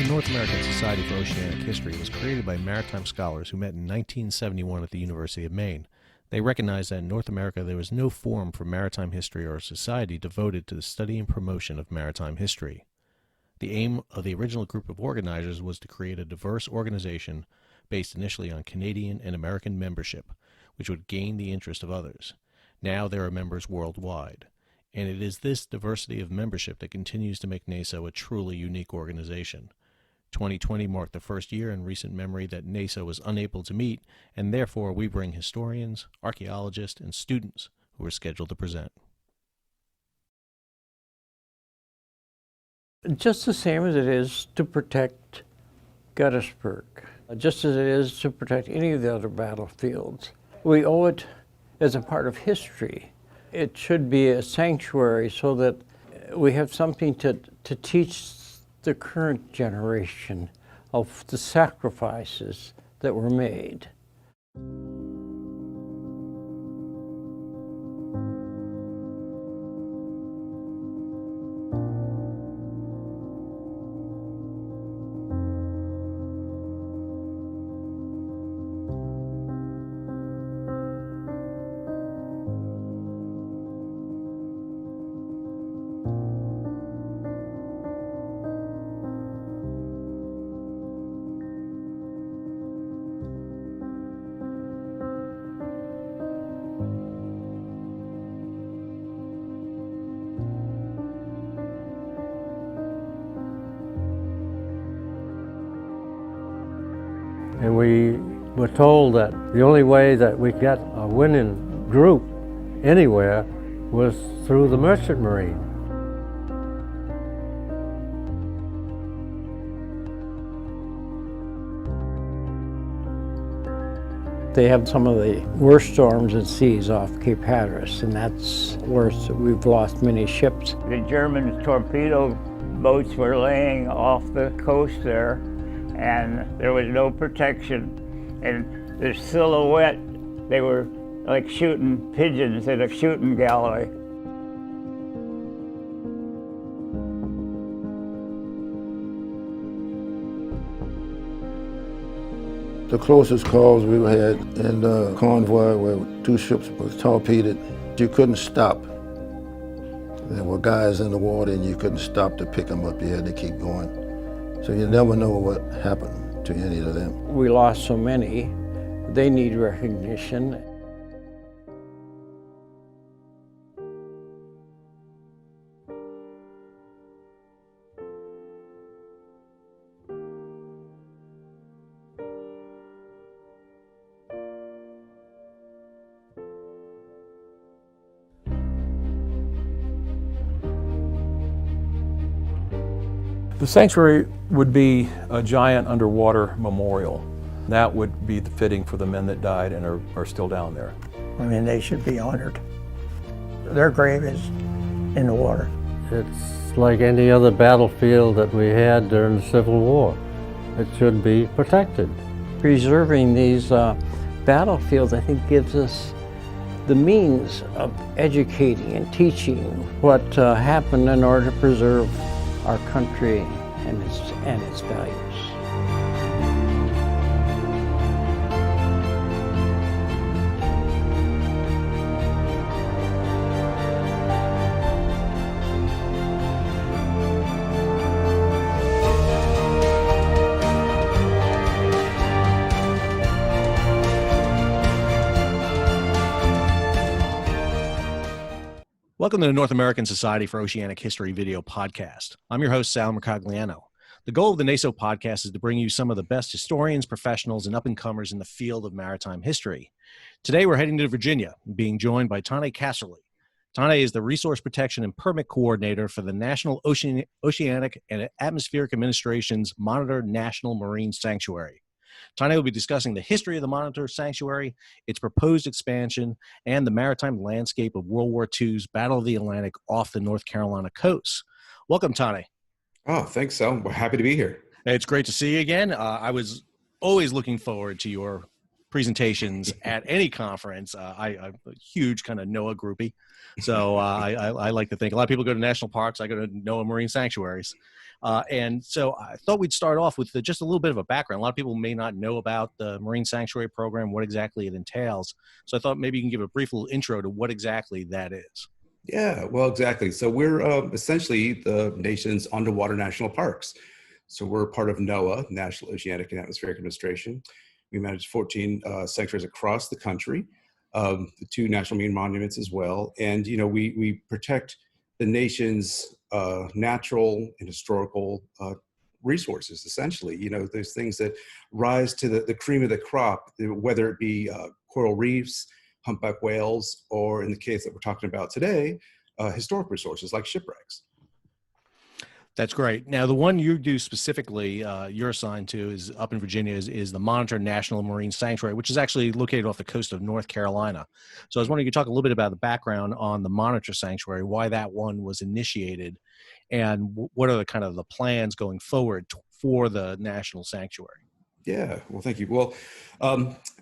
The North American Society for Oceanic History was created by maritime scholars who met in 1971 at the University of Maine. They recognized that in North America there was no forum for maritime history or a society devoted to the study and promotion of maritime history. The aim of the original group of organizers was to create a diverse organization based initially on Canadian and American membership, which would gain the interest of others. Now there are members worldwide, and it is this diversity of membership that continues to make NASO a truly unique organization. 2020 marked the first year in recent memory that NASO was unable to meet, and therefore we bring historians, archaeologists, and students who are scheduled to present. Just the same as it is to protect Gettysburg, just as it is to protect any of the other battlefields. We owe it as a part of history. It should be a sanctuary so that we have something to teach the current generation of the sacrifices that were made. And we were told that the only way that we got a winning group anywhere was through the Merchant Marine. They have some of the worst storms at seas off Cape Hatteras, and that's worse. We've lost many ships. The German torpedo boats were laying off the coast there, and there was no protection. And the silhouette, they were like shooting pigeons in a shooting gallery. The closest calls we had in the convoy where two ships were torpedoed. You couldn't stop. There were guys in the water and you couldn't stop to pick them up. You had to keep going. So you never know what happened to any of them. We lost so many. They need recognition. The sanctuary would be a giant underwater memorial. That would be fitting for the men that died and are still down there. I mean, they should be honored. Their grave is in the water. It's like any other battlefield that we had during the Civil War. It should be protected. Preserving these battlefields, I think, gives us the means of educating and teaching what happened in order to preserve our country and its values. Welcome to the North American Society for Oceanic History video podcast. I'm your host, Sal Mercogliano. The goal of the NASO podcast is to bring you some of the best historians, professionals, and up-and-comers in the field of maritime history. Today, we're heading to Virginia, being joined by Tane Casserly. Tane is the Resource Protection and Permit Coordinator for the National Oceanic and Atmospheric Administration's Monitor National Marine Sanctuary. Tane will be discussing the history of the Monitor Sanctuary, its proposed expansion, and the maritime landscape of World War II's Battle of the Atlantic off the North Carolina coast. Welcome, Tane. Oh, thanks, Sal. We're happy to be here. It's great to see you again. I was always looking forward to your presentations at any conference. I'm a huge kind of NOAA groupie. So I like to think a lot of people go to national parks. I go to NOAA marine sanctuaries. And so I thought we'd start off with just a little bit of a background. A lot of people may not know about the Marine Sanctuary Program, what exactly it entails. So I thought maybe you can give a brief little intro to what exactly that is. Yeah, well, exactly. So we're essentially the nation's underwater national parks. So we're part of NOAA, National Oceanic and Atmospheric Administration. We manage 14 sanctuaries across the country, the 2 national marine monuments as well. And, you know, we protect the nation's natural and historical resources, essentially. You know, there's things that rise to the cream of the crop, whether it be coral reefs, humpback whales, or in the case that we're talking about today, historic resources like shipwrecks. That's great. Now, the one you do specifically, you're assigned to is up in Virginia is the Monitor National Marine Sanctuary, which is actually located off the coast of North Carolina. So I was wondering, you could talk a little bit about the background on the Monitor Sanctuary, why that one was initiated, and what are the kind of the plans going forward for the National Sanctuary? Yeah, well, thank you. Well,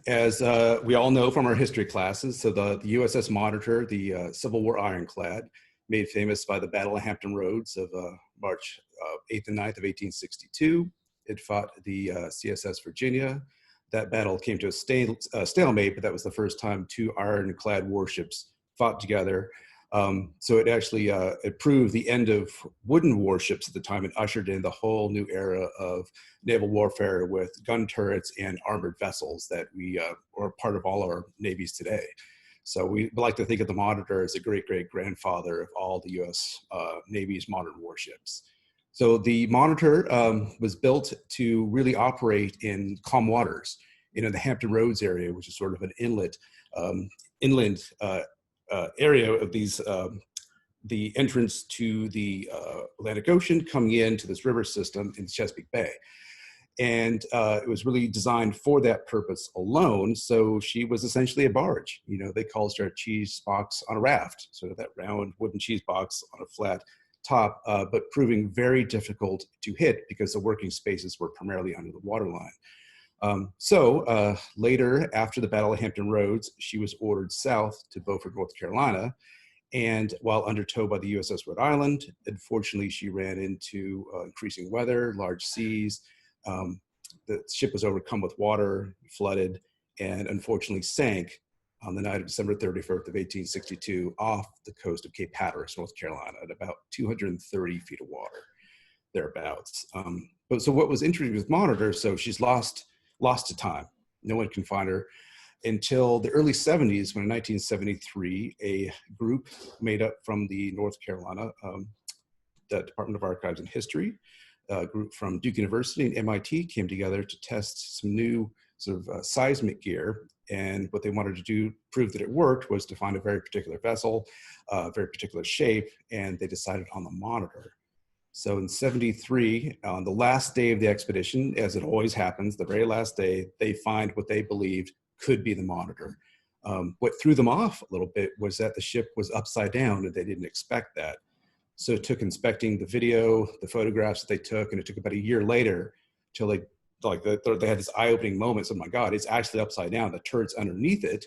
as we all know from our history classes, so the USS Monitor, the Civil War ironclad, made famous by the Battle of Hampton Roads of March 8th and 9th of 1862. It fought the CSS Virginia. That battle came to a stalemate, but that was the first time 2 ironclad warships fought together. So it actually it proved the end of wooden warships at the time and ushered in the whole new era of naval warfare with gun turrets and armored vessels that we are part of all our navies today. So we like to think of the Monitor as a great-great-grandfather of all the U.S. Navy's modern warships. So the Monitor was built to really operate in calm waters, you know, the Hampton Roads area, which is sort of an inland area of these, the entrance to the Atlantic Ocean coming into this river system in Chesapeake Bay. And it was really designed for that purpose alone. So she was essentially a barge. You know, they called her a cheese box on a raft, sort of that round wooden cheese box on a flat top, but proving very difficult to hit because the working spaces were primarily under the waterline. So later, after the Battle of Hampton Roads, she was ordered south to Beaufort, North Carolina. And while under tow by the USS Rhode Island, unfortunately, she ran into increasing weather, large seas. The ship was overcome with water, flooded, and unfortunately sank on the night of December 31st of 1862 off the coast of Cape Hatteras, North Carolina, at about 230 feet of water, thereabouts. But so what was interesting with Monitor, so she's lost to time. No one can find her until the early 70s, when in 1973, a group made up from the North Carolina, the Department of Archives and History, a group from Duke University and MIT came together to test some new sort of seismic gear. And what they wanted to do, prove that it worked, was to find a very particular vessel, a very particular shape, and they decided on the Monitor. So in 73, on the last day of the expedition, as it always happens, the very last day, they find what they believed could be the Monitor. What threw them off a little bit was that the ship was upside down and they didn't expect that. So it took inspecting the video, the photographs that they took, and it took about a year later till they had this eye-opening moment. So, oh my God, it's actually upside down. The turret's underneath it,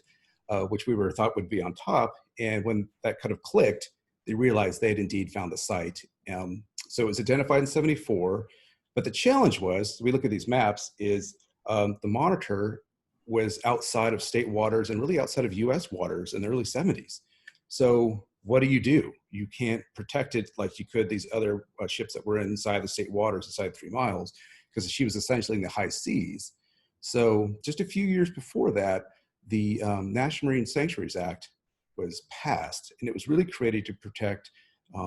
which we thought would be on top. And when that kind of clicked, they realized they had indeed found the site. So it was identified in 74. But the challenge was, we look at these maps, is the Monitor was outside of state waters and really outside of U.S. waters in the early 70s. So what do? You can't protect it like you could these other ships that were inside the state waters, inside 3 miles, because she was essentially in the high seas. So just a few years before that, the National Marine Sanctuaries Act was passed, and it was really created to protect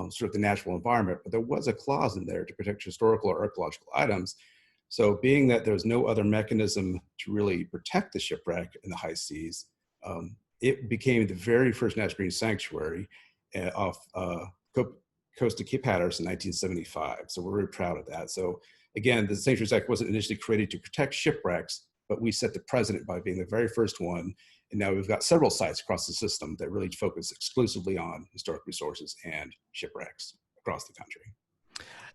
sort of the natural environment, but there was a clause in there to protect historical or archaeological items. So being that there was no other mechanism to really protect the shipwreck in the high seas, it became the very first National Marine Sanctuary off coast of Cape Hatteras in 1975. So we're very proud of that. So again, the Sanctuaries Act wasn't initially created to protect shipwrecks, but we set the precedent by being the very first one. And now we've got several sites across the system that really focus exclusively on historic resources and shipwrecks across the country.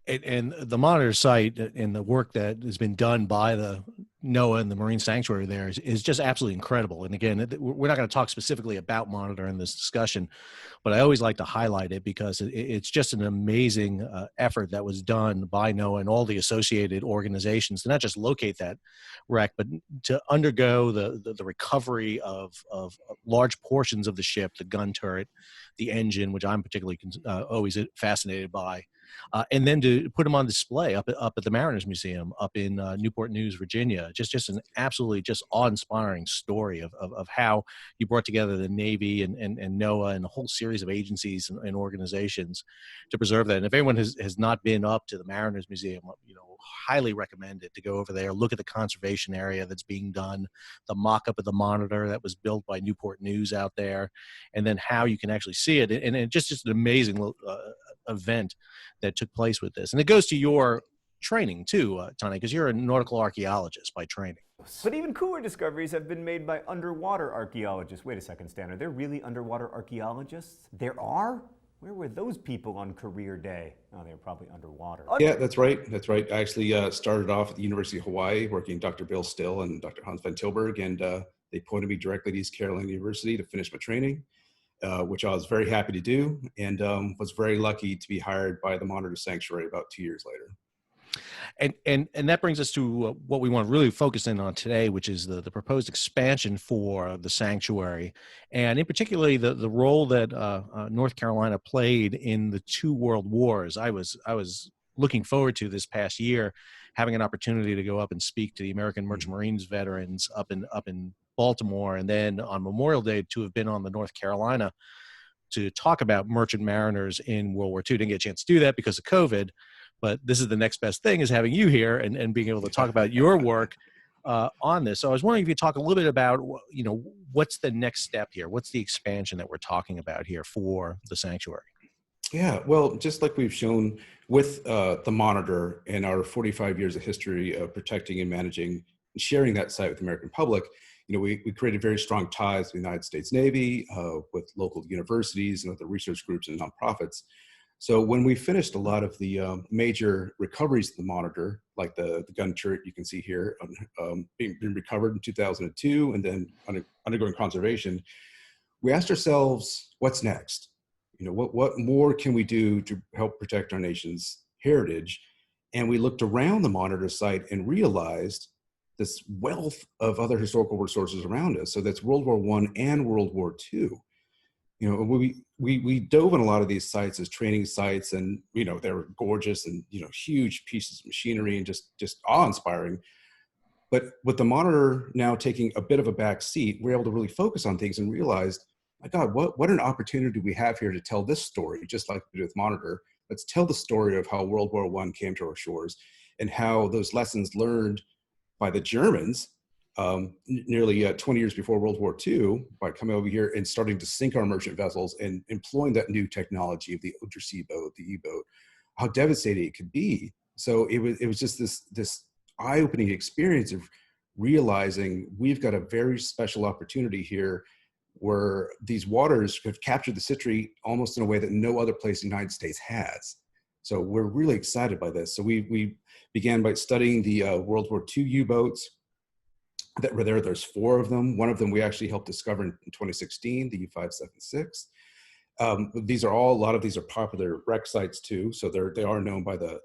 And the Monitor site and the work that has been done by the NOAA and the marine sanctuary there is just absolutely incredible. And again, we're not going to talk specifically about Monitor in this discussion, but I always like to highlight it because it's just an amazing effort that was done by NOAA and all the associated organizations to not just locate that wreck, but to undergo the recovery of large portions of the ship, the gun turret, the engine, which I'm particularly always fascinated by. And then to put them on display up at the Mariners Museum up in Newport News, Virginia. Just an absolutely just awe-inspiring story of how you brought together the Navy and NOAA and a whole series of agencies and organizations to preserve that. And if anyone has not been up to the Mariners Museum, highly recommend it to go over there, look at the conservation area that's being done, the mock-up of the Monitor that was built by Newport News out there, and then how you can actually see it. And just an amazing event that took place with this. And it goes to your training too, Tani, because you're a nautical archaeologist by training. But even cooler discoveries have been made by underwater archaeologists. Wait a second, Stan, are there really underwater archaeologists? There are? Where were those people on career day? Oh, they were probably underwater. Yeah, that's right. That's right. I actually started off at the University of Hawaii working with Dr. Bill Still and Dr. Hans van Tilburg, and they pointed me directly to East Carolina University to finish my training, which I was very happy to do, and was very lucky to be hired by the Monitor Sanctuary about 2 years later. And that brings us to what we want to really focus in on today, which is the proposed expansion for the sanctuary, and in particularly the role that North Carolina played in the two world wars. I was looking forward to this past year having an opportunity to go up and speak to the American Merchant Marines veterans up in Baltimore, and then on Memorial Day to have been on the North Carolina to talk about merchant mariners in World War II. Didn't get a chance to do that because of COVID. But this is the next best thing, is having you here and being able to talk about your work on this. So I was wondering if you could talk a little bit about, what's the next step here? What's the expansion that we're talking about here for the sanctuary? Yeah, well, just like we've shown with the Monitor and our 45 years of history of protecting and managing and sharing that site with the American public, we created very strong ties with the United States Navy, with local universities and other research groups and nonprofits. So when we finished a lot of the major recoveries of the Monitor, like the gun turret you can see here, being recovered in 2002 and then undergoing conservation, we asked ourselves, what's next? What more can we do to help protect our nation's heritage? And we looked around the Monitor site and realized this wealth of other historical resources around us. So that's World War I and World War II. We dove in a lot of these sites as training sites, and they were gorgeous and huge pieces of machinery and just awe-inspiring. But with the Monitor now taking a bit of a back seat, we're able to really focus on things and realized, my God, what an opportunity we have here to tell this story, just like we did with Monitor. Let's tell the story of how World War I came to our shores and how those lessons learned by the Germans nearly 20 years before World War II, by coming over here and starting to sink our merchant vessels and employing that new technology of the undersea boat, the E-boat, how devastating it could be. So it was just this eye-opening experience of realizing we've got a very special opportunity here where these waters have captured the citrate almost in a way that no other place in the United States has. So we're really excited by this. So we began by studying the World War II U-boats that were there. There's 4 of them. One of them we actually helped discover in 2016, the U-576. A lot of these are popular wreck sites too. So they are known by the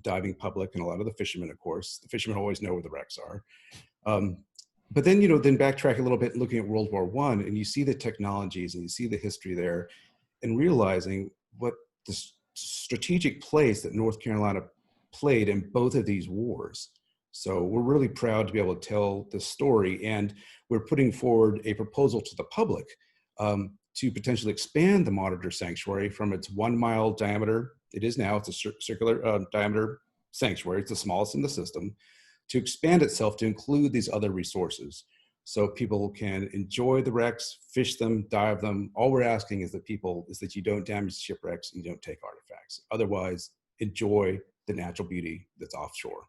diving public and a lot of the fishermen, of course. The fishermen always know where the wrecks are. But then, then backtrack a little bit, looking at World War I, and you see the technologies and you see the history there, and realizing what the strategic place that North Carolina played in both of these wars. So we're really proud to be able to tell this story, and we're putting forward a proposal to the public to potentially expand the Monitor Sanctuary from its 1 mile diameter. It is now, it's a circular diameter sanctuary. It's the smallest in the system, to expand itself to include these other resources. So people can enjoy the wrecks, fish them, dive them. All we're asking is that you don't damage shipwrecks and you don't take artifacts. Otherwise, enjoy the natural beauty that's offshore.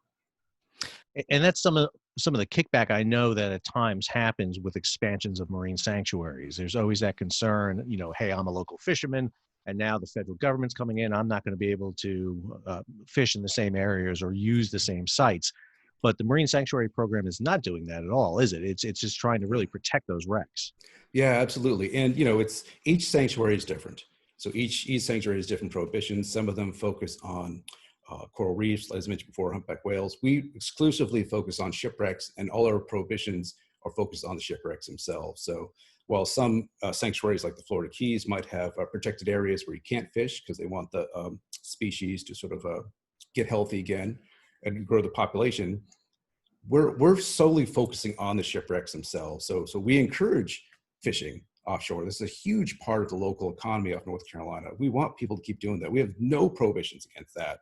And that's some of the kickback I know that at times happens with expansions of marine sanctuaries. There's always that concern, hey, I'm a local fisherman, and now the federal government's coming in. I'm not going to be able to fish in the same areas or use the same sites. But the Marine Sanctuary Program is not doing that at all, is it? It's just trying to really protect those wrecks. Yeah, absolutely. And it's each sanctuary is different. So each sanctuary has different prohibitions. Some of them focus on coral reefs, as I mentioned before, humpback whales. We exclusively focus on shipwrecks, and all our prohibitions are focused on the shipwrecks themselves. So while some sanctuaries like the Florida Keys might have protected areas where you can't fish because they want the species to sort of get healthy again and grow the population, we're solely focusing on the shipwrecks themselves. So we encourage fishing offshore. This is a huge part of the local economy of North Carolina. We want people to keep doing that. We have no prohibitions against that.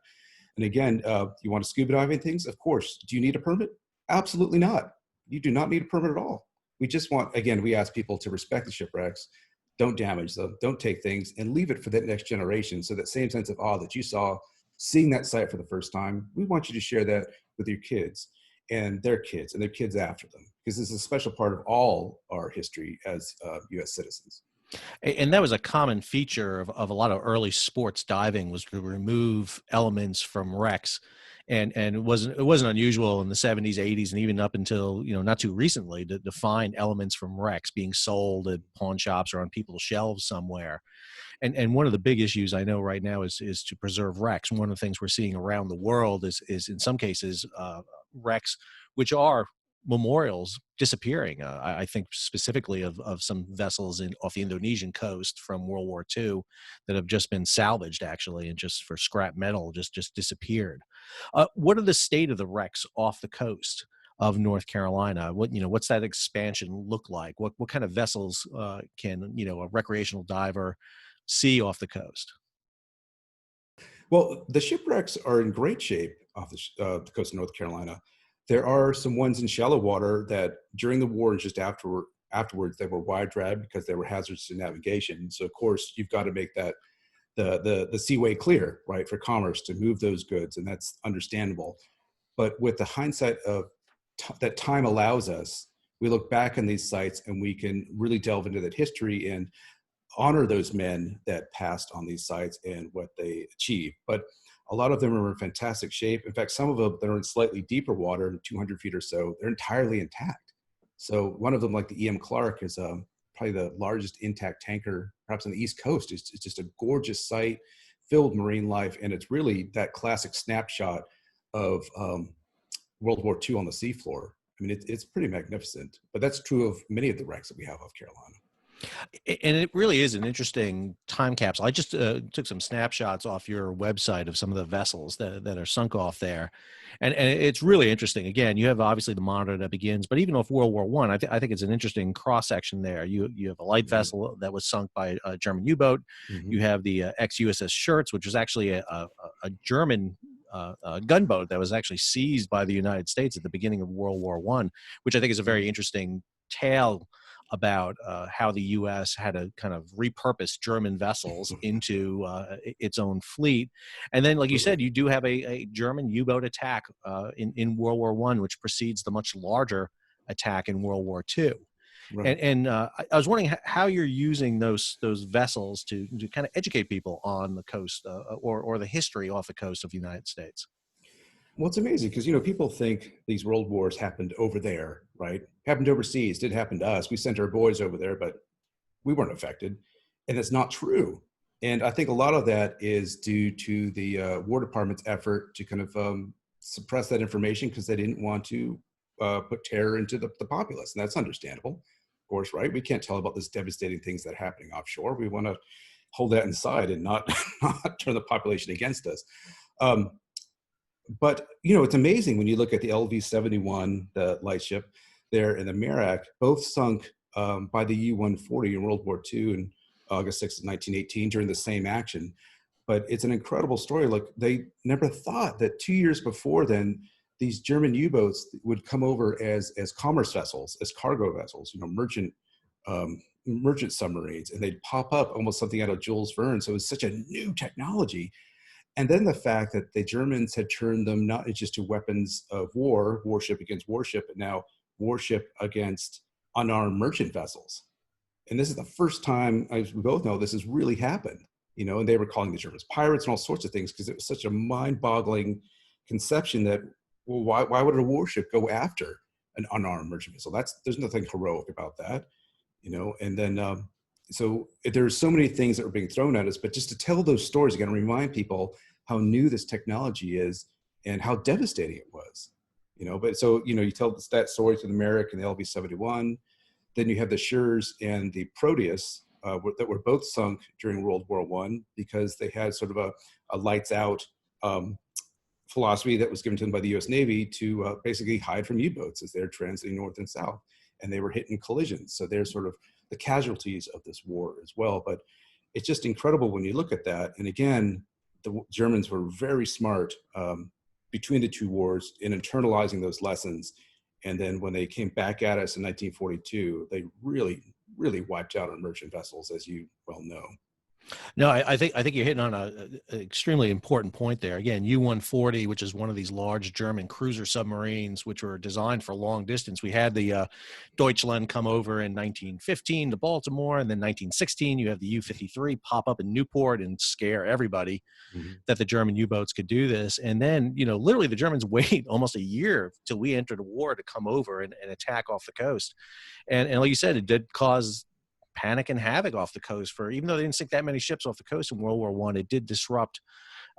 And again, you want to scuba diving things? Of course. Do you need a permit? Absolutely not. You do not need a permit at all. We just want, again, we ask people to respect the shipwrecks, don't damage them, don't take things, and leave it for that next generation. So that same sense of awe that you saw seeing that site for the first time, we want you to share that with your kids and their kids after them, because this is a special part of all our history as U.S. citizens. And that was a common feature of a lot of early sports diving, was to remove elements from wrecks. And it wasn't unusual in the 70s, 80s, and even up until not too recently to find elements from wrecks being sold at pawn shops or on people's shelves somewhere. And one of the big issues I know right now is to preserve wrecks. One of the things we're seeing around the world is in some cases wrecks which are memorials disappearing. I think specifically of some vessels off the Indonesian coast from World War II that have just been salvaged, actually, and just for scrap metal just disappeared. What are the state of the wrecks off the coast of North Carolina? What's that expansion look like? What kind of vessels can a recreational diver see off the coast? Well, the shipwrecks are in great shape off the coast of North Carolina. There are some ones in shallow water that during the war and just afterwards they were wide dragged because they were hazards to navigation. So of course you've got to make that the seaway clear, right, for commerce to move those goods, and that's understandable. But with the hindsight of that time allows us, we look back on these sites and we can really delve into that history and honor those men that passed on these sites and what they achieved. But a lot of them are in fantastic shape. In fact, some of them that are in slightly deeper water, 200 feet or so, they're entirely intact. So one of them, like the E.M. Clark, is probably the largest intact tanker, perhaps on the East Coast. It's just a gorgeous site filled with marine life. And it's really that classic snapshot of World War II on the seafloor. I mean, it's pretty magnificent, but that's true of many of the wrecks that we have off Carolina. And it really is an interesting time capsule. I just took some snapshots off your website of some of the vessels that are sunk off there. And it's really interesting. Again, you have obviously the monitor that begins, but even off World War One, I think it's an interesting cross section there. You have a light vessel that was sunk by a German U-boat. Mm-hmm. You have the ex-USS Schertz, which was actually a German gunboat that was actually seized by the United States at the beginning of World War One, which I think is a very interesting tale about how the U.S. had to kind of repurpose German vessels into its own fleet. And then, like you said, you do have a German U-boat attack in World War I, which precedes the much larger attack in World War II. Right. And I was wondering how you're using those vessels to kind of educate people on the coast or the history off the coast of the United States. Well, it's amazing because, people think these world wars happened over there, right? Happened overseas, did happen to us. We sent our boys over there, but we weren't affected. And it's not true. And I think a lot of that is due to the War Department's effort to kind of suppress that information because they didn't want to put terror into the populace. And that's understandable, of course, right? We can't tell about these devastating things that are happening offshore. We want to hold that inside and not turn the population against us. But, it's amazing when you look at the LV-71, the light ship there, and the Merak, both sunk by the U-140 in World War II in August 6, 1918 during the same action. But it's an incredible story. Like, they never thought that 2 years before then, these German U-boats would come over as commerce vessels, as cargo vessels, merchant submarines, and they'd pop up almost something out of Jules Verne. So it was such a new technology. And then the fact that the Germans had turned them not just to weapons of war, warship against warship, but now warship against unarmed merchant vessels. And this is the first time, as we both know, this has really happened, and they were calling the Germans pirates and all sorts of things because it was such a mind-boggling conception that well, why would a warship go after an unarmed merchant vessel? There's nothing heroic about that, you know. And then so there's so many things that were being thrown at us, but just to tell those stories, you got to remind people how new this technology is and how devastating it was, you know. But so, you know, you tell that story to the Merrick and the LV-71, then you have the Schurz and the Proteus that were both sunk during World War I because they had sort of a lights out philosophy that was given to them by the U.S. Navy to basically hide from U-boats as they're transiting north and south, and they were hit in collisions. So they're sort of the casualties of this war as well. But it's just incredible when you look at that. And again, the Germans were very smart between the two wars in internalizing those lessons. And then when they came back at us in 1942, they really, really wiped out our merchant vessels, as you well know. No, I think you're hitting on an extremely important point there. Again, U-140, which is one of these large German cruiser submarines, which were designed for long distance. We had the Deutschland come over in 1915 to Baltimore, and then 1916 you have the U-53 pop up in Newport and scare everybody that the German U-boats could do this. And then, you know, literally the Germans wait almost a year till we entered a war to come over and attack off the coast. And like you said, it did cause panic and havoc off the coast. For even though they didn't sink that many ships off the coast in World War I, it did disrupt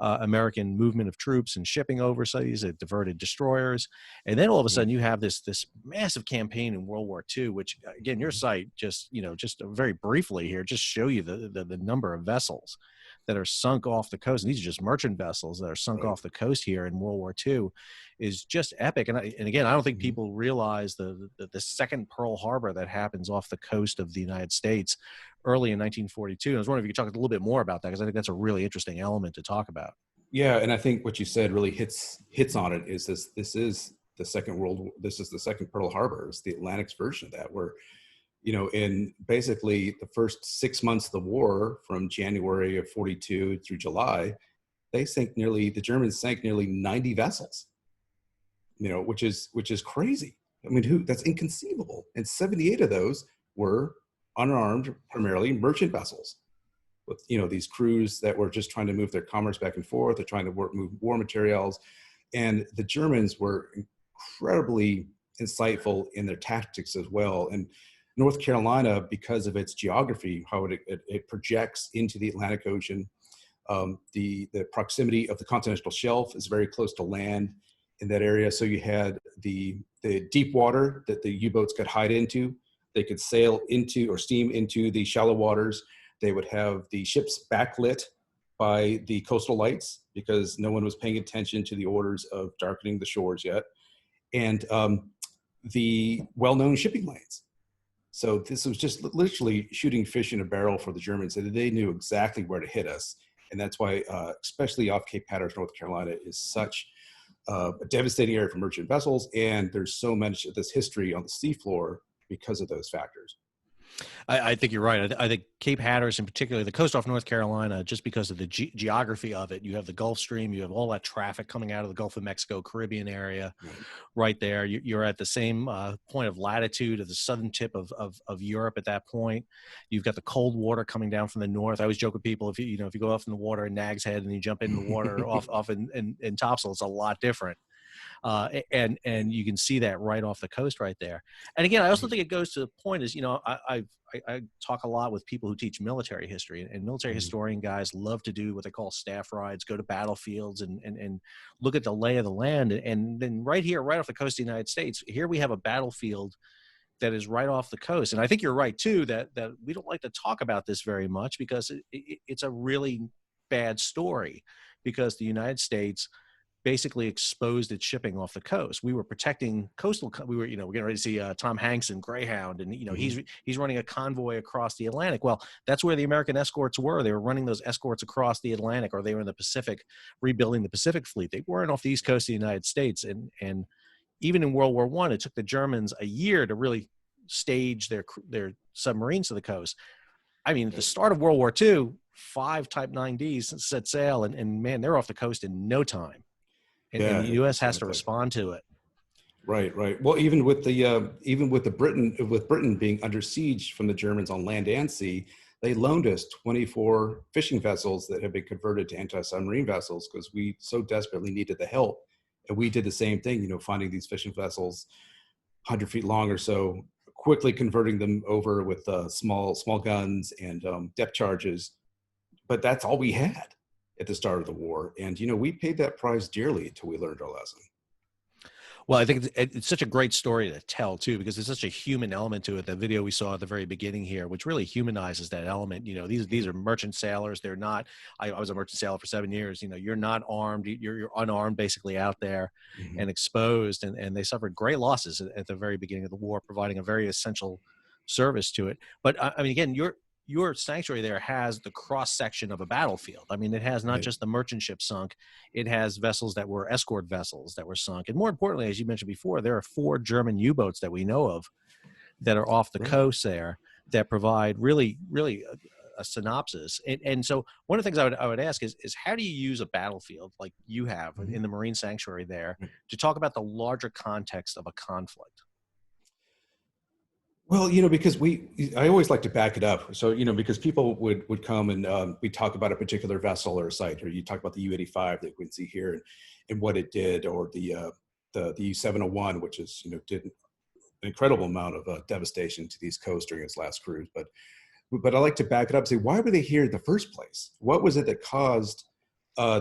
American movement of troops and shipping overseas. It diverted destroyers, and then all of a sudden you have this massive campaign in World War II, which again, your site just very briefly here just show you the number of vessels that are sunk off the coast. And these are just merchant vessels that are sunk off the coast here in World War II is just epic. And again, I don't think people realize the second Pearl Harbor that happens off the coast of the United States early in 1942. And I was wondering if you could talk a little bit more about that, because I think that's a really interesting element to talk about. Yeah, and I think what you said really hits on it. Is this is the second Pearl Harbor. It's the Atlantic's version of that, where, you know, in basically the first 6 months of the war, from January of 42 through July, the Germans sank nearly 90 vessels, you know, which is crazy. I mean, that's inconceivable. And 78 of those were unarmed, primarily merchant vessels with, you know, these crews that were just trying to move their commerce back and forth. They're trying to move war materials. And the Germans were incredibly insightful in their tactics as well. And North Carolina, because of its geography, how it projects into the Atlantic Ocean, the proximity of the continental shelf is very close to land in that area. So you had the deep water that the U-boats could hide into. They could sail into or steam into the shallow waters. They would have the ships backlit by the coastal lights because no one was paying attention to the orders of darkening the shores yet. And the well-known shipping lanes. So this was just literally shooting fish in a barrel for the Germans, and they knew exactly where to hit us. And that's why, especially off Cape Hatteras, North Carolina, is such a devastating area for merchant vessels. And there's so much of this history on the seafloor because of those factors. I think you're right. I think Cape Hatteras, in particular, the coast off North Carolina, just because of the geography of it, you have the Gulf Stream, you have all that traffic coming out of the Gulf of Mexico, Caribbean area, right there. You're at the same point of latitude of the southern tip of Europe at that point. You've got the cold water coming down from the north. I always joke with people, if you go off in the water in Nag's Head and you jump in the water off in Topsail, it's a lot different. And you can see that right off the coast right there. And again, I also think it goes to the point is, you know, I talk a lot with people who teach military history, and military historian guys love to do what they call staff rides, go to battlefields and look at the lay of the land. And then right here, right off the coast of the United States, here we have a battlefield that is right off the coast. And I think you're right too, that we don't like to talk about this very much because it's a really bad story, because the United States basically exposed its shipping off the coast. We were protecting coastal. We were, we're getting ready to see Tom Hanks in Greyhound, and he's running a convoy across the Atlantic. Well, that's where the American escorts were. They were running those escorts across the Atlantic, or they were in the Pacific, rebuilding the Pacific Fleet. They weren't off the east coast of the United States, and even in World War I, it took the Germans a year to really stage their submarines to the coast. I mean, at the start of World War II, 5 Type 9Ds set sail, and man, they're off the coast in no time. And the U.S. has to respond to it. Right. Well, even with Britain being under siege from the Germans on land and sea, they loaned us 24 fishing vessels that have been converted to anti-submarine vessels because we so desperately needed the help And we did the same thing, you know, finding these fishing vessels 100 feet long or so, quickly converting them over with small guns and depth charges. But that's all we had at the start of the war. And, you know, we paid that price dearly until we learned our lesson. Well, I think it's such a great story to tell too, because there's such a human element to it. The video we saw at the very beginning here, which really humanizes that element. You know, these are merchant sailors. They're not. I was a merchant sailor for 7 years. You know, you're not armed. You're unarmed, basically out there and exposed, and they suffered great losses at the very beginning of the war, providing a very essential service to it. But I mean, again, your sanctuary there has the cross section of a battlefield. I mean, it has not Right. just the merchant ship sunk, it has vessels that were escort vessels that were sunk. And more importantly, as you mentioned before, there are 4 German U-boats that we know of that are off the Right. coast there that provide really a synopsis. And so one of the things I would ask is how do you use a battlefield like you have in the Marine Sanctuary there Right. to talk about the larger context of a conflict? Well, you know, because I always like to back it up. So, you know, because people would come and we talk about a particular vessel or a site, or you talk about the U-85 that we can see here and what it did, or the U-701, which is, you know, did an incredible amount of devastation to the East Coast during its last cruise. But I like to back it up and say, why were they here in the first place? What was it that caused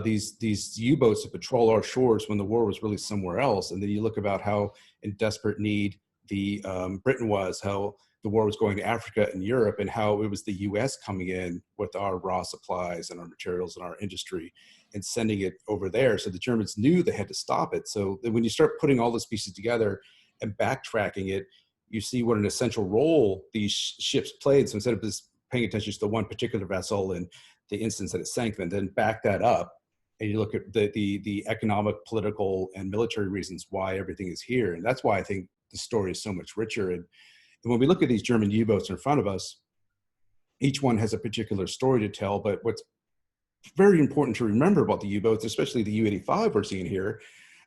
these U-boats to patrol our shores when the war was really somewhere else? And then you look about how in desperate need the Britain was, how the war was going to Africa and Europe, and how it was the U.S. coming in with our raw supplies and our materials and our industry and sending it over there. So the Germans knew they had to stop it. So when you start putting all those pieces together and backtracking it, you see what an essential role these ships played. So instead of just paying attention to the one particular vessel and the instance that it sank, then back that up, and you look at the economic, political, and military reasons why everything is here. And that's why I think the story is so much richer. And when we look at these German U-boats in front of us, each one has a particular story to tell. But what's very important to remember about the U-boats, especially the U-85 we're seeing here,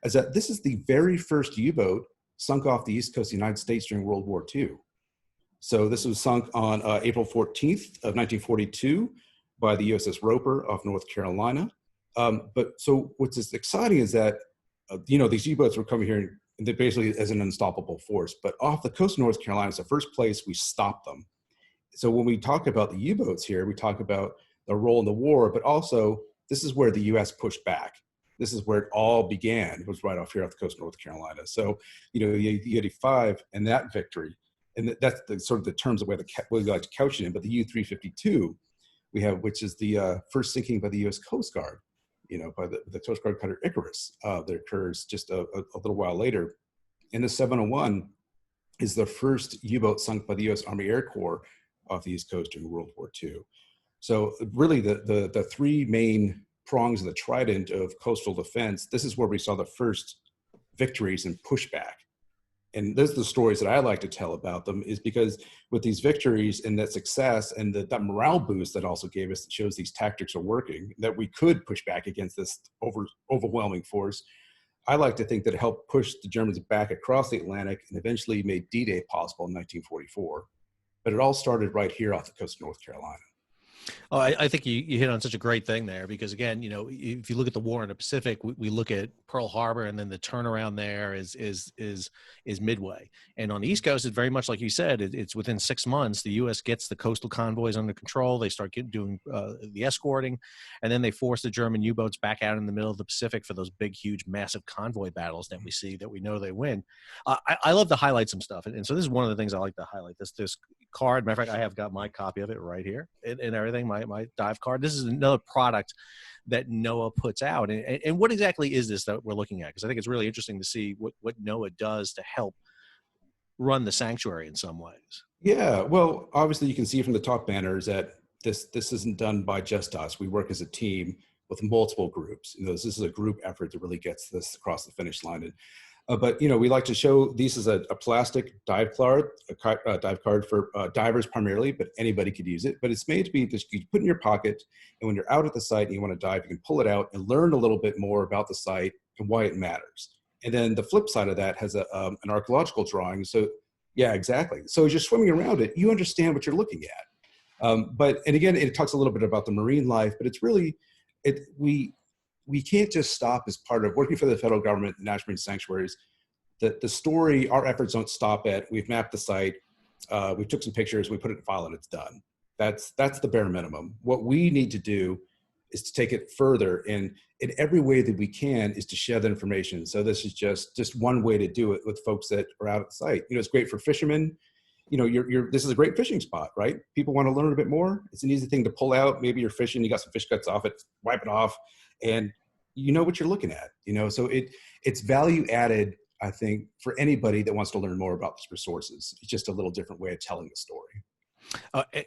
is that this is the very first U-boat sunk off the east coast of the United States during World War II. So this was sunk on April 14th of 1942 by the USS Roper off North Carolina. But so what's exciting is that, you know, these U-boats were coming here and they're basically as an unstoppable force. But off the coast of North Carolina is the first place we stopped them. So when we talk about the U-boats here, we talk about the role in the war, but also this is where the U.S. pushed back. This is where it all began. It was right off here off the coast of North Carolina. So, you know, the U-85 and that victory, and that's the sort of the terms of where we like to couch it in. But the U-352 we have, which is the first sinking by the U.S. Coast Guard, you know, by the Coast Guard cutter Icarus, that occurs just a little while later. And the 701 is the first U-boat sunk by the U.S. Army Air Corps off the East Coast during World War II. So really the 3 main prongs of the trident of coastal defense, this is where we saw the first victories and pushback. And those are the stories that I like to tell about them, is because with these victories and that success and that morale boost that also gave us, that shows these tactics are working, that we could push back against this overwhelming force. I like to think that it helped push the Germans back across the Atlantic and eventually made D-Day possible in 1944. But it all started right here off the coast of North Carolina. Oh, I think you hit on such a great thing there, because again, you know, if you look at the war in the Pacific, we look at Pearl Harbor, and then the turnaround there is Midway. And on the East Coast, it's very much like you said. It's within 6 months the U.S. gets the coastal convoys under control. They start doing the escorting, and then they force the German U-boats back out in the middle of the Pacific for those big, huge, massive convoy battles that we see, that we know they win. I love to highlight some stuff, and so this is one of the things I like to highlight. This card. Matter of fact, I have got my copy of it right here and everything. My dive card. This is another product that NOAA puts out. And what exactly is this that we're looking at? Because I think it's really interesting to see what NOAA does to help run the sanctuary in some ways. Yeah, well, obviously you can see from the top banners that this isn't done by just us. We work as a team with multiple groups. You know, this is a group effort that really gets this across the finish line. And but you know, we like to show these as a plastic dive card, a dive card for divers primarily, but anybody could use it. But it's made to be just you put in your pocket, and when you're out at the site and you want to dive, you can pull it out and learn a little bit more about the site and why it matters. And then the flip side of that has an archaeological drawing. So yeah, exactly. So as you're swimming around it, you understand what you're looking at. And again, it talks a little bit about the marine life, but it's really we can't just stop as part of working for the federal government, the National Marine Sanctuaries. The story, our efforts don't stop at, we've mapped the site, we took some pictures, we put it in a file, and it's done. That's the bare minimum. What we need to do is to take it further, and in every way that we can is to share the information. So this is just one way to do it with folks that are out at the site. You know, it's great for fishermen. You know, this is a great fishing spot, right? People want to learn a bit more. It's an easy thing to pull out. Maybe you're fishing, you got some fish guts off it, wipe it off, and you know what you're looking at. You know, so it's value added, I think, for anybody that wants to learn more about these resources. It's just a little different way of telling the story.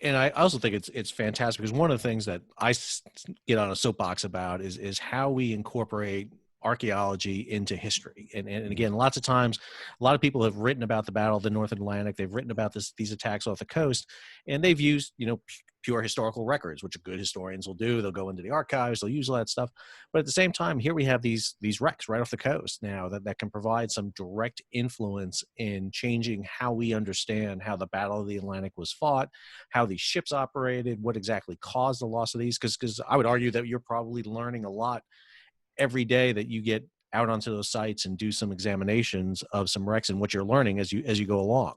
And I also think it's fantastic because one of the things that I get on a soapbox about is how we incorporate archaeology into history. And again, lots of times, a lot of people have written about the Battle of the North Atlantic. They've written about these attacks off the coast, and they've used, pure historical records, which good historians will do. They'll go into the archives, they'll use all that stuff. But at the same time, here we have these wrecks right off the coast now that can provide some direct influence in changing how we understand how the Battle of the Atlantic was fought, how these ships operated, what exactly caused the loss of these. Because I would argue that you're probably learning a lot every day that you get out onto those sites and do some examinations of some wrecks and what you're learning as you go along.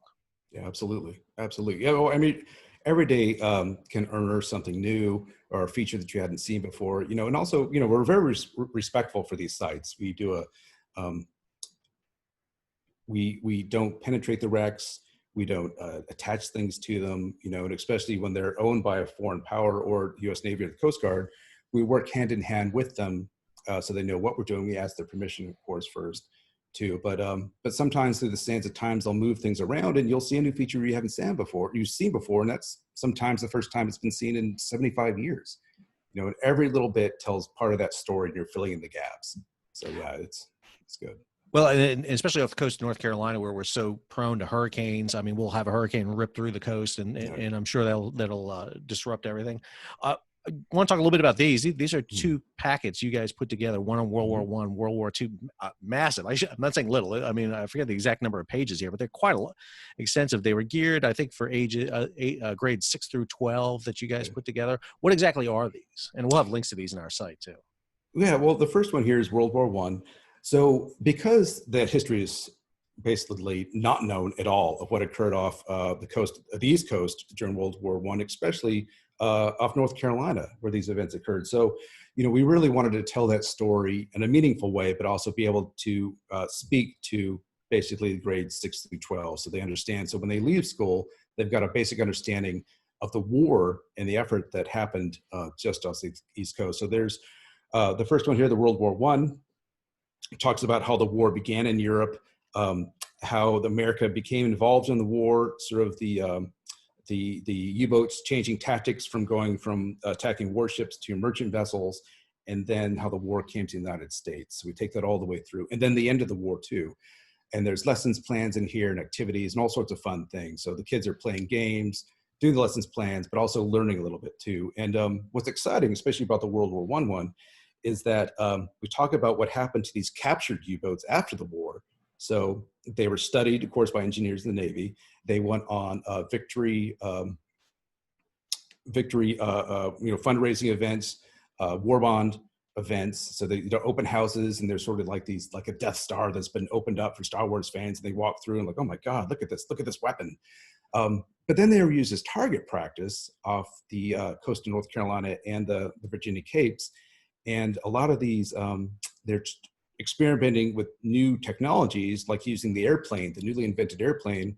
Yeah, absolutely. Yeah, well, I mean, every day can unearth something new or a feature that you hadn't seen before, and also, we're very respectful for these sites. We do we don't penetrate the wrecks. We don't attach things to them, and especially when they're owned by a foreign power or the U.S. Navy or the Coast Guard, we work hand in hand with them so they know what we're doing. We ask their permission, of course, first too. But sometimes through the sands of times, they'll move things around, and you'll see a new feature you haven't seen before, and that's sometimes the first time it's been seen in 75 years. And every little bit tells part of that story, and you're filling in the gaps. So yeah, it's good. Well, and especially off the coast of North Carolina, where we're so prone to hurricanes. I mean, we'll have a hurricane rip through the coast, and I'm sure that'll disrupt everything. I want to talk a little bit about these. These are two packets you guys put together, one on World War I, World War II, massive. I'm not saying little. I mean, I forget the exact number of pages here, but they're quite extensive. They were geared, I think, for grades 6 through 12 that you guys put together. What exactly are these? And we'll have links to these in our site, too. Yeah, well, the first one here is World War I. So because that history is basically not known at all of what occurred off the East Coast during World War I, especially off North Carolina, where these events occurred. So, we really wanted to tell that story in a meaningful way, but also be able to speak to basically grades 6 through 12, so they understand. So when they leave school, they've got a basic understanding of the war and the effort that happened just off the East Coast. So there's the first one here, the World War I. It talks about how the war began in Europe, how America became involved in the war, sort of the U-boats changing tactics from going from attacking warships to merchant vessels, and then how the war came to the United States. So we take that all the way through, and then the end of the war too. And there's lessons plans in here and activities and all sorts of fun things. So the kids are playing games, doing the lessons plans, but also learning a little bit too. And what's exciting, especially about the World War I one, is that we talk about what happened to these captured U-boats after the war. So they were studied, of course, by engineers in the Navy. They went on victory fundraising events, war bond events. So they open houses, and there's sort of like a Death Star that's been opened up for Star Wars fans. And they walk through and like, oh my God, look at this weapon. But then they were used as target practice off the coast of North Carolina and the Virginia Capes. And a lot of these, they're experimenting with new technologies, like using the airplane, the newly invented airplane,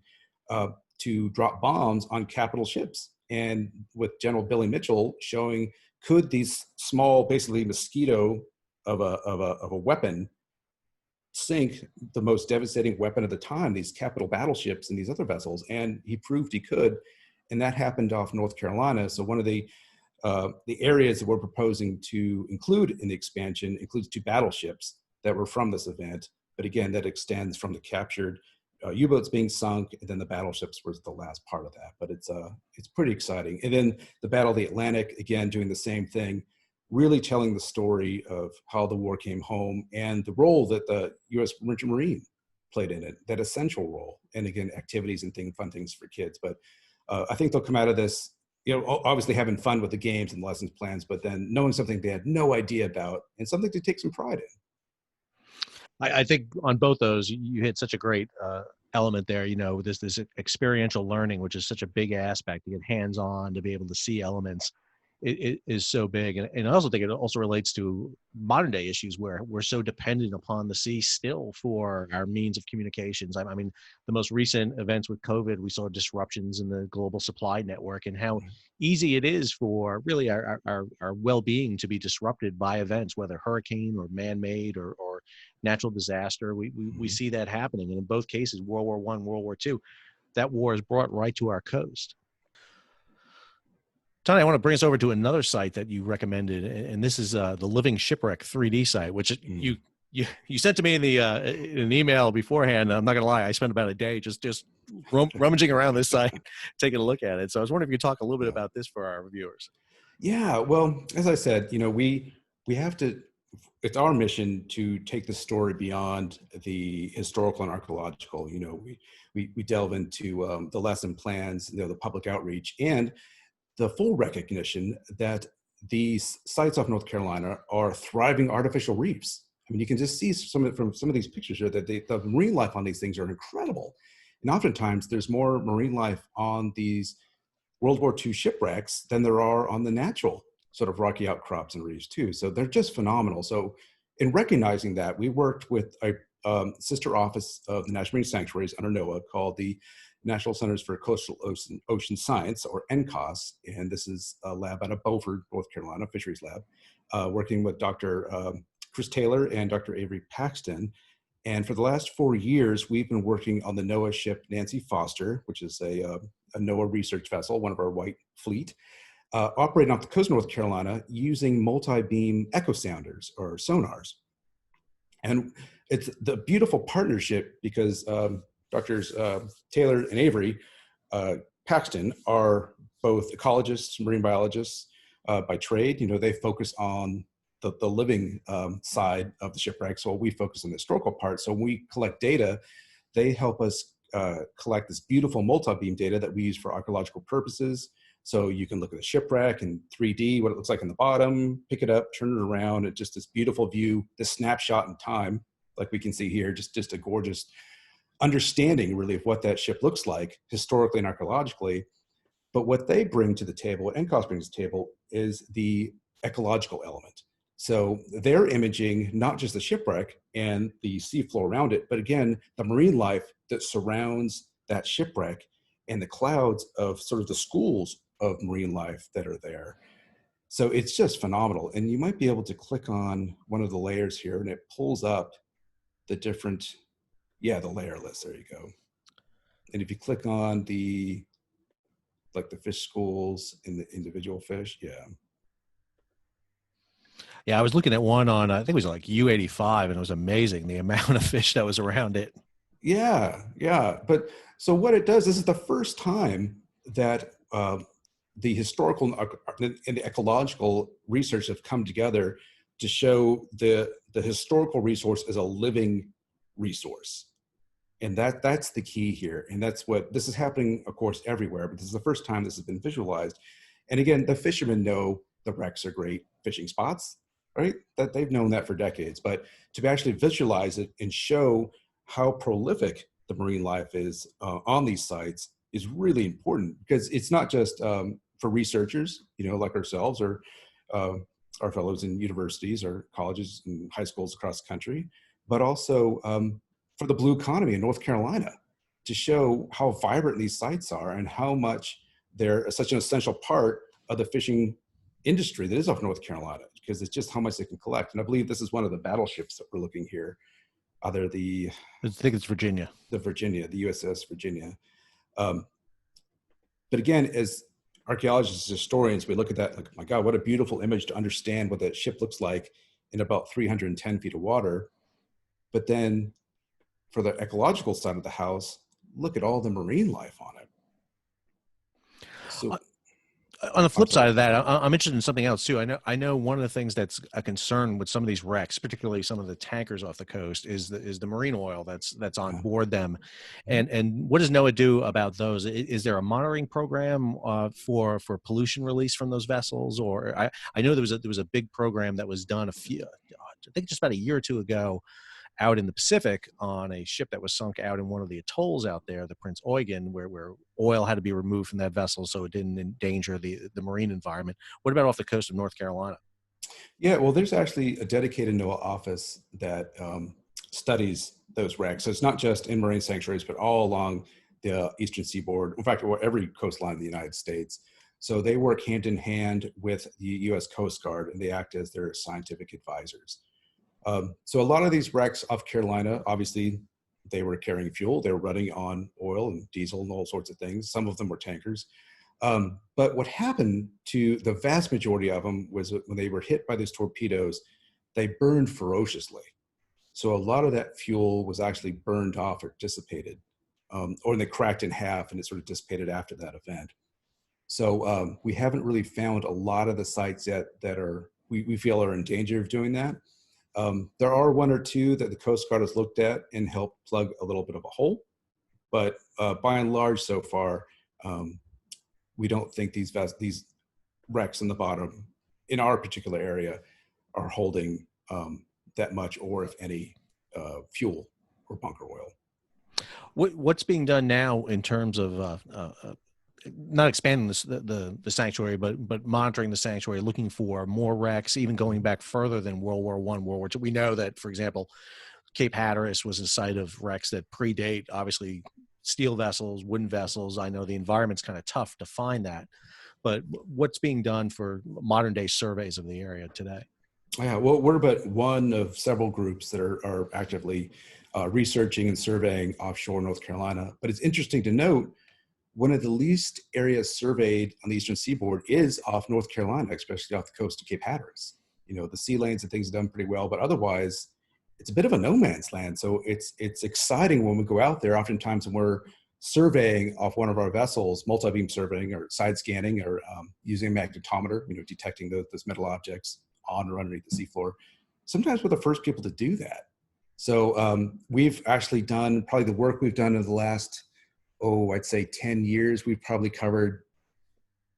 to drop bombs on capital ships. And with General Billy Mitchell showing, could these small, basically mosquito of a weapon sink the most devastating weapon of the time, these capital battleships and these other vessels? And he proved he could, and that happened off North Carolina. So one of the areas that we're proposing to include in the expansion includes 2 battleships that were from this event. But again, that extends from the captured U-boats being sunk, and then the battleships was the last part of that. But it's pretty exciting. And then the Battle of the Atlantic, again, doing the same thing, really telling the story of how the war came home and the role that the U.S. Merchant Marine played in it, that essential role. And again, activities and fun things for kids. But I think they'll come out of this obviously having fun with the games and lessons plans, but then knowing something they had no idea about and something to take some pride in. I think on both those, you hit such a great element there. This experiential learning, which is such a big aspect, to get hands on, to be able to see elements, it is so big. And I also think it also relates to modern day issues where we're so dependent upon the sea still for our means of communications. I mean, the most recent events with COVID, we saw disruptions in the global supply network and how easy it is for really our well-being to be disrupted by events, whether hurricane or man-made or natural disaster. We see that happening. And in both cases, World War I, World War II, that war is brought right to our coast. Tony, I want to bring us over to another site that you recommended, and this is the Living Shipwreck 3D site, which you sent to me in an email beforehand. I'm not going to lie, I spent about a day just rummaging around this site, taking a look at it. So I was wondering if you could talk a little bit about this for our viewers. Yeah, well, as I said, we have to. It's our mission to take the story beyond the historical and archaeological. We delve into the lesson plans, the public outreach, and the full recognition that these sites off North Carolina are thriving artificial reefs. I mean, you can just see from some of these pictures here that the marine life on these things are incredible. And oftentimes there's more marine life on these World War II shipwrecks than there are on the natural sort of rocky outcrops and reefs too. So they're just phenomenal. So in recognizing that, we worked with a sister office of the National Marine Sanctuaries under NOAA called the National Centers for Coastal Ocean Science, or NCOS, and this is a lab out of Beaufort, North Carolina, fisheries lab, working with Dr. Chris Taylor and Dr. Avery Paxton. And for the last 4 years, we've been working on the NOAA ship Nancy Foster, which is a NOAA research vessel, one of our white fleet, operating off the coast of North Carolina using multi-beam echo sounders or sonars. And it's the beautiful partnership because Doctors Taylor and Avery Paxton are both ecologists, marine biologists by trade. They focus on the living side of the shipwrecks, while we focus on the historical part. So when we collect data, they help us collect this beautiful multi-beam data that we use for archaeological purposes. So you can look at the shipwreck in 3D, what it looks like in the bottom, pick it up, turn it around. It's just this beautiful view, this snapshot in time, like we can see here, just a gorgeous understanding really of what that ship looks like historically and archaeologically. But what they bring to the table, what NCOS brings to the table, is the ecological element. So they're imaging not just the shipwreck and the seafloor around it, but again, the marine life that surrounds that shipwreck and the clouds of sort of the schools of marine life that are there. So it's just phenomenal. And you might be able to click on one of the layers here and it pulls up the different, the layer list. There you go. And if you click on the fish schools and the individual fish, Yeah, I was looking at one on, I think it was like U85, and it was amazing the amount of fish that was around it. Yeah. But so what it does, this is the first time that the historical and the ecological research have come together to show the historical resource as a living resource. And that's the key here. And that's what, this is happening, of course, everywhere, but this is the first time this has been visualized. And again, the fishermen know the wrecks are great fishing spots, right? That they've known that for decades. But to actually visualize it and show how prolific the marine life is on these sites is really important, because it's not just for researchers, like ourselves or our fellows in universities or colleges and high schools across the country, but also for the blue economy in North Carolina, to show how vibrant these sites are and how much they're such an essential part of the fishing industry that is off North Carolina, because it's just how much they can collect. And I believe this is one of the battleships that we're looking here. I think it's Virginia. The USS Virginia. But again, as archaeologists, historians, we look at that like, my God, what a beautiful image to understand what that ship looks like in about 310 feet of water. But then for the ecological side of the house, look at all the marine life on it. So On the flip sorry. side of that, I'm interested in something else too. I know one of the things that's a concern with some of these wrecks, particularly some of the tankers off the coast, is the marine oil that's on board them, and what does NOAA do about those? Is there a monitoring program for pollution release from those vessels? Or I know there was a big program that was done I think just about a year or two ago, out in the Pacific on a ship that was sunk out in one of the atolls out there, the Prince Eugen, where oil had to be removed from that vessel so it didn't endanger the marine environment. What about off the coast of North Carolina? Yeah, well, there's actually a dedicated NOAA office that studies those wrecks. So it's not just in marine sanctuaries, but all along the eastern seaboard. In fact, every coastline of the United States. So they work hand in hand with the U.S. Coast Guard, and they act as their scientific advisors. So a lot of these wrecks off Carolina, obviously, they were carrying fuel. They were running on oil and diesel and all sorts of things. Some of them were tankers. But what happened to the vast majority of them was when they were hit by these torpedoes, they burned ferociously. So a lot of that fuel was actually burned off or dissipated, or they cracked in half and it sort of dissipated after that event. So we haven't really found a lot of the sites yet that we feel are in danger of doing that. There are one or two that the Coast Guard has looked at and helped plug a little bit of a hole. But by and large, so far, we don't think these wrecks in the bottom in our particular area are holding that much, or if any, fuel or bunker oil. What's being done now in terms of not expanding the sanctuary, but monitoring the sanctuary, looking for more wrecks, even going back further than World War I, World War II? We know that, for example, Cape Hatteras was a site of wrecks that predate, obviously, steel vessels, wooden vessels. I know the environment's kind of tough to find that, but what's being done for modern day surveys of the area today? Yeah, well, we're but one of several groups that are actively researching and surveying offshore North Carolina. But it's interesting to note, one of the least areas surveyed on the eastern seaboard is off North Carolina, especially off the coast of Cape Hatteras. You know, the sea lanes and things are done pretty well, but otherwise, it's a bit of a no man's land. So it's exciting when we go out there. Oftentimes when we're surveying off one of our vessels, multi-beam surveying or side scanning, or using a magnetometer, detecting those metal objects on or underneath the seafloor. Sometimes we're the first people to do that. So we've actually done probably the work we've done in the last, I'd say 10 years, we've probably covered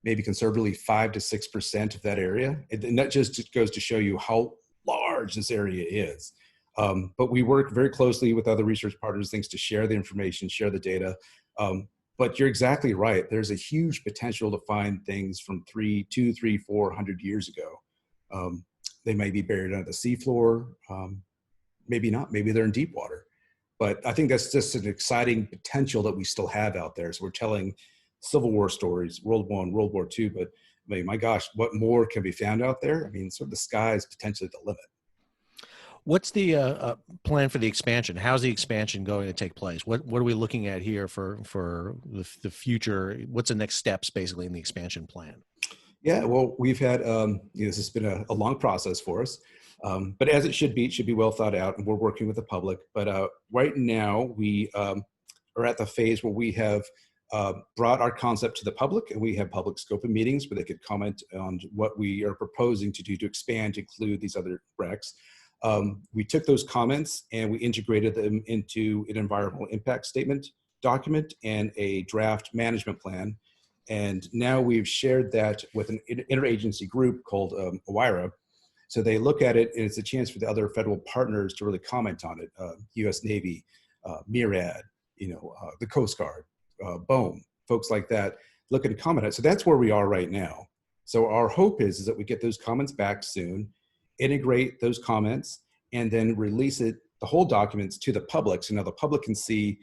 maybe conservatively 5 to 6% of that area. And that just goes to show you how large this area is. But we work very closely with other research partners, things to share the information, share the data. But you're exactly right. There's a huge potential to find things from 400 years ago. They may be buried under the seafloor, maybe not, maybe they're in deep water. But I think that's just an exciting potential that we still have out there. So we're telling Civil War stories, World War I, World War II, but I mean, my gosh, what more can be found out there? I mean, sort of the sky is potentially the limit. What's the plan for the expansion? How's the expansion going to take place? What are we looking at here for the future? What's the next steps basically in the expansion plan? Yeah, well, we've had, this has been a long process for us, but as it should be well thought out, and we're working with the public. But right now we are at the phase where we have brought our concept to the public, and we have public scoping meetings where they could comment on what we are proposing to do to expand to include these other wrecks. We took those comments and we integrated them into an environmental impact statement document and a draft management plan. And now we've shared that with an interagency group called OIRA. So they look at it, and it's a chance for the other federal partners to really comment on it. U.S. Navy, MIRAD, the Coast Guard, BOEM, folks like that, look at and comment on it. So that's where we are right now. So our hope is that we get those comments back soon, integrate those comments, and then release the whole documents to the public. So now the public can see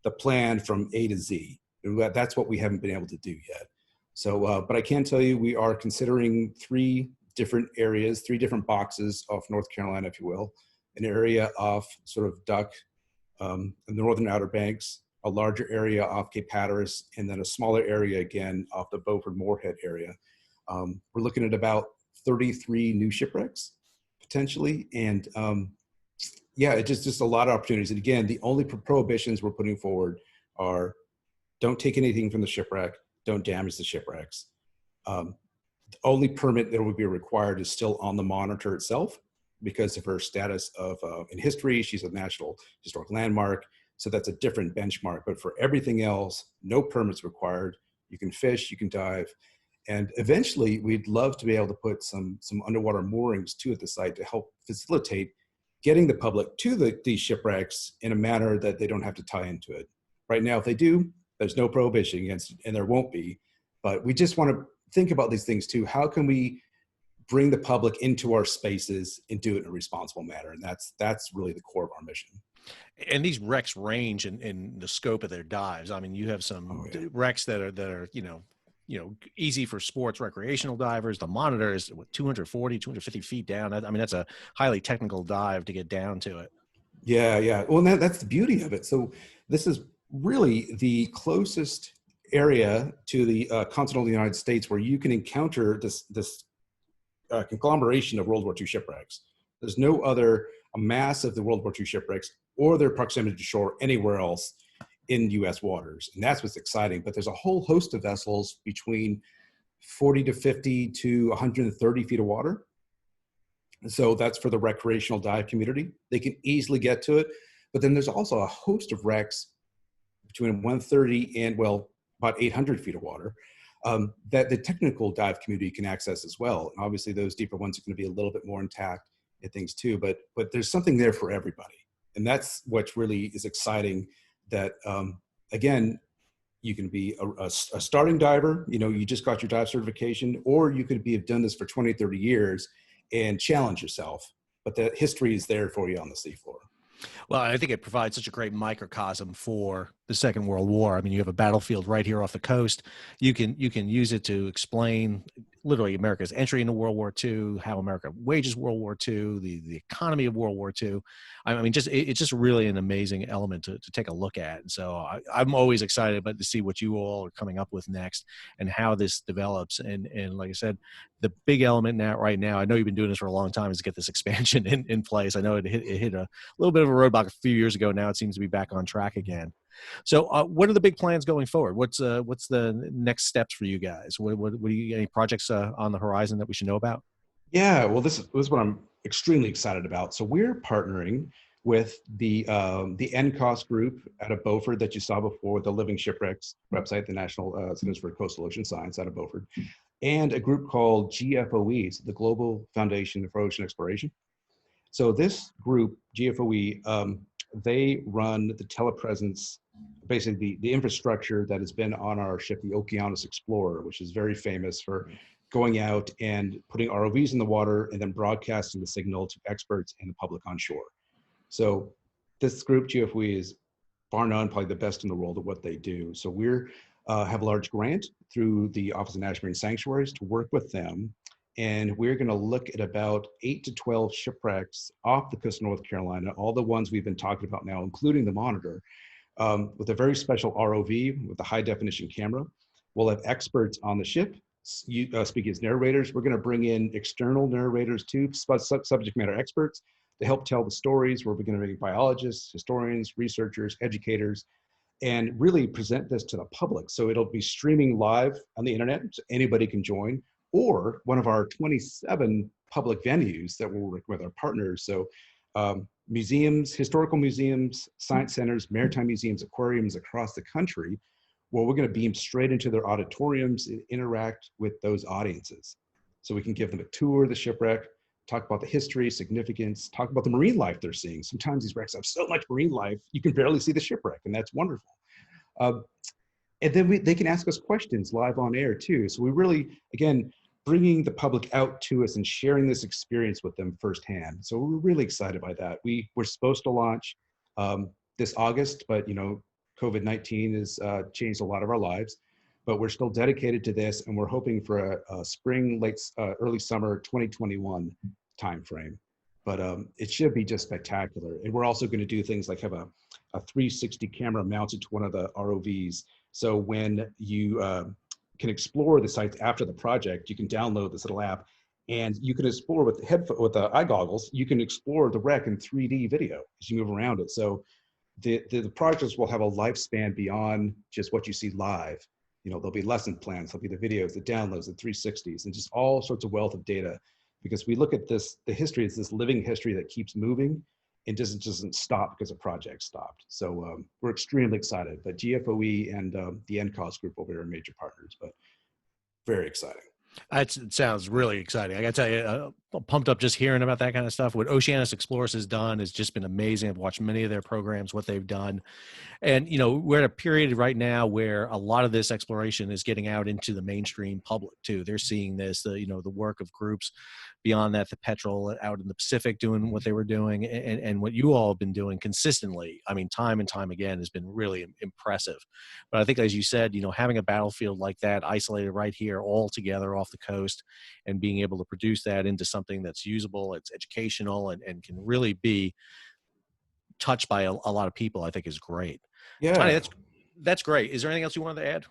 the plan from A to Z. That's what we haven't been able to do yet. So, but I can tell you, we are considering 3 different areas, 3 different boxes off North Carolina, if you will. An area off sort of Duck, the northern Outer Banks, a larger area off Cape Hatteras, and then a smaller area again off the Beaufort Moorhead area. We're looking at about 33 new shipwrecks potentially. And yeah, it's just a lot of opportunities. And again, the only prohibitions we're putting forward are: don't take anything from the shipwreck, don't damage the shipwrecks. The only permit that would be required is still on the monitor itself because of her status of in history. She's a National Historic Landmark, so that's a different benchmark. But for everything else, no permits required. You can fish, you can dive, and eventually we'd love to be able to put some underwater moorings too at the site to help facilitate getting the public to these shipwrecks in a manner that they don't have to tie into it. Right now, if they do, there's no prohibition against it, and there won't be. But we just want to think about these things too. How can we bring the public into our spaces and do it in a responsible manner? And that's really the core of our mission. And these wrecks range in the scope of their dives. I mean, you have some wrecks that are easy for sports recreational divers. The monitor is 240, 250 feet down. I mean, that's a highly technical dive to get down to it. Yeah. Well, that's the beauty of it. So this is really the closest area to the continental United States where you can encounter this conglomeration of World War II shipwrecks. There's no other mass of the World War II shipwrecks or their proximity to shore anywhere else in U.S. waters. And that's what's exciting. But there's a whole host of vessels between 40 to 50 to 130 feet of water. So that's for the recreational dive community. They can easily get to it. But then there's also a host of wrecks between 130 and, well, about 800 feet of water that the technical dive community can access as well. And obviously those deeper ones are going to be a little bit more intact and things too, but there's something there for everybody. And that's what really is exciting, that again, you can be a starting diver, you just got your dive certification, or you could have done this for 20, 30 years and challenge yourself. But the history is there for you on the seafloor. Well, I think it provides such a great microcosm for the Second World War. I mean, you have a battlefield right here off the coast. You can use it to explain literally America's entry into World War II, how America wages World War II, the economy of World War II. I mean, it's just really an amazing element to take a look at. And so I'm always excited about to see what you all are coming up with next and how this develops. And like I said, the big element right now, I know you've been doing this for a long time, is to get this expansion in place. I know it hit a little bit of a roadblock a few years ago. Now it seems to be back on track again. So what are the big plans going forward? What's the next steps for you guys? What any projects on the horizon that we should know about? Yeah, well, this is what I'm extremely excited about. So we're partnering with the NCOS group out of Beaufort that you saw before, the Living Shipwrecks website, the National Centers for Coastal Ocean Science out of Beaufort, and a group called GFOE, so the Global Foundation for Ocean Exploration. So this group, GFOE, they run the telepresence, basically the infrastructure that has been on our ship, the Okeanos Explorer, which is very famous for going out and putting ROVs in the water and then broadcasting the signal to experts and the public on shore. So this group, GFOE, is bar none probably the best in the world at what they do. So we're have a large grant through the Office of National Marine Sanctuaries to work with them. And we're going to look at about 8 to 12 shipwrecks off the coast of North Carolina, all the ones we've been talking about now, including the Monitor, with a very special ROV with a high definition camera. We'll have experts on the ship speaking as narrators. We're going to bring in external narrators too, subject matter experts, to help tell the stories. We're going to bring biologists, historians, researchers, educators, and really present this to the public. So it'll be streaming live on the internet, so anybody can join, or one of our 27 public venues that we'll work with our partners. So museums, historical museums, science centers, maritime museums, aquariums across the country, where we're going to beam straight into their auditoriums and interact with those audiences. So we can give them a tour of the shipwreck, talk about the history, significance, talk about the marine life they're seeing. Sometimes these wrecks have so much marine life, you can barely see the shipwreck, and that's wonderful. And then they can ask us questions live on air too. So we really, again, bringing the public out to us and sharing this experience with them firsthand. So we're really excited by that. We're supposed to launch this August, but COVID-19 has changed a lot of our lives, but we're still dedicated to this, and we're hoping for a spring, early summer 2021 timeframe. But it should be just spectacular. And we're also going to do things like have a 360 camera mounted to one of the ROVs. So when you can explore the sites after the project, you can download this little app, and you can explore with the eye goggles. You can explore the wreck in 3D video as you move around it. So the projects will have a lifespan beyond just what you see live. there'll be lesson plans, there'll be the videos, the downloads, the 360s, and just all sorts of wealth of data. Because we look at this, the history is this living history that keeps moving and doesn't stop because a project stopped. So we're extremely excited. But GFOE and the NCAUSE group will be our major partners, but very exciting. It sounds really exciting. I got to tell you, I'm pumped up just hearing about that kind of stuff. What Oceanus Explorers has done has just been amazing. I've watched many of their programs, what they've done. And, we're at a period right now where a lot of this exploration is getting out into the mainstream public too. They're seeing this, the work of groups beyond that, the Petrel out in the Pacific doing what they were doing, and what you all have been doing consistently. I mean, time and time again has been really impressive. But I think, as you said, having a battlefield like that isolated right here all together off the coast and being able to produce that into something that's usable, it's educational, and can really be touched by a lot of people, I think is great. Yeah. Tony, that's great. Is there anything else you wanted to add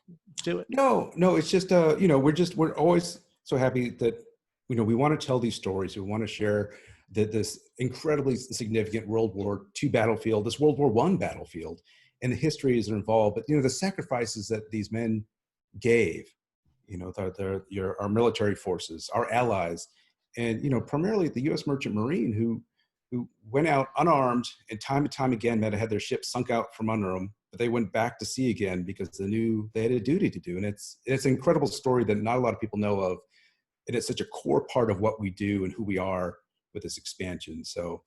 to it? No, it's just, we're always so happy that, we want to tell these stories. We want to share this incredibly significant World War II battlefield, this World War I battlefield, and the histories that are involved. But, the sacrifices that these men gave, our military forces, our allies, and, primarily the U.S. Merchant Marine who went out unarmed and time again that had their ships sunk out from under them, but they went back to sea again because they knew they had a duty to do. And it's an incredible story that not a lot of people know of. And it's such a core part of what we do and who we are with this expansion. So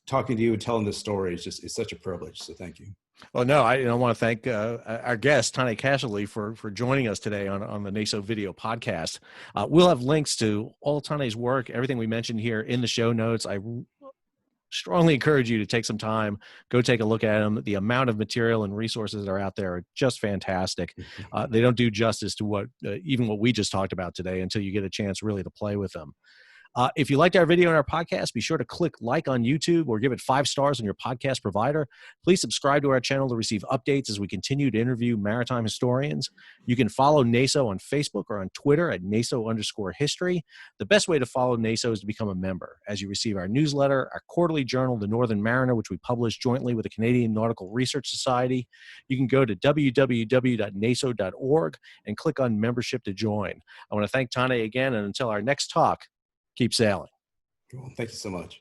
talking to you and telling this story is such a privilege. So thank you. Well, no, I want to thank our guest, Tani Cashley, for joining us today on the NASO video podcast. We'll have links to all Tani's work, everything we mentioned here in the show notes. I strongly encourage you to take some time, go take a look at them. The amount of material and resources that are out there are just fantastic. They don't do justice to even what we just talked about today until you get a chance really to play with them. If you liked our video and our podcast, be sure to click like on YouTube or give it 5 stars on your podcast provider. Please subscribe to our channel to receive updates as we continue to interview maritime historians. You can follow NASO on Facebook or on Twitter at NASO_history. The best way to follow NASO is to become a member, as you receive our newsletter, our quarterly journal, The Northern Mariner, which we publish jointly with the Canadian Nautical Research Society. You can go to www.naso.org and click on membership to join. I want to thank Tane again, and until our next talk, keep sailing. Cool. Thank you so much.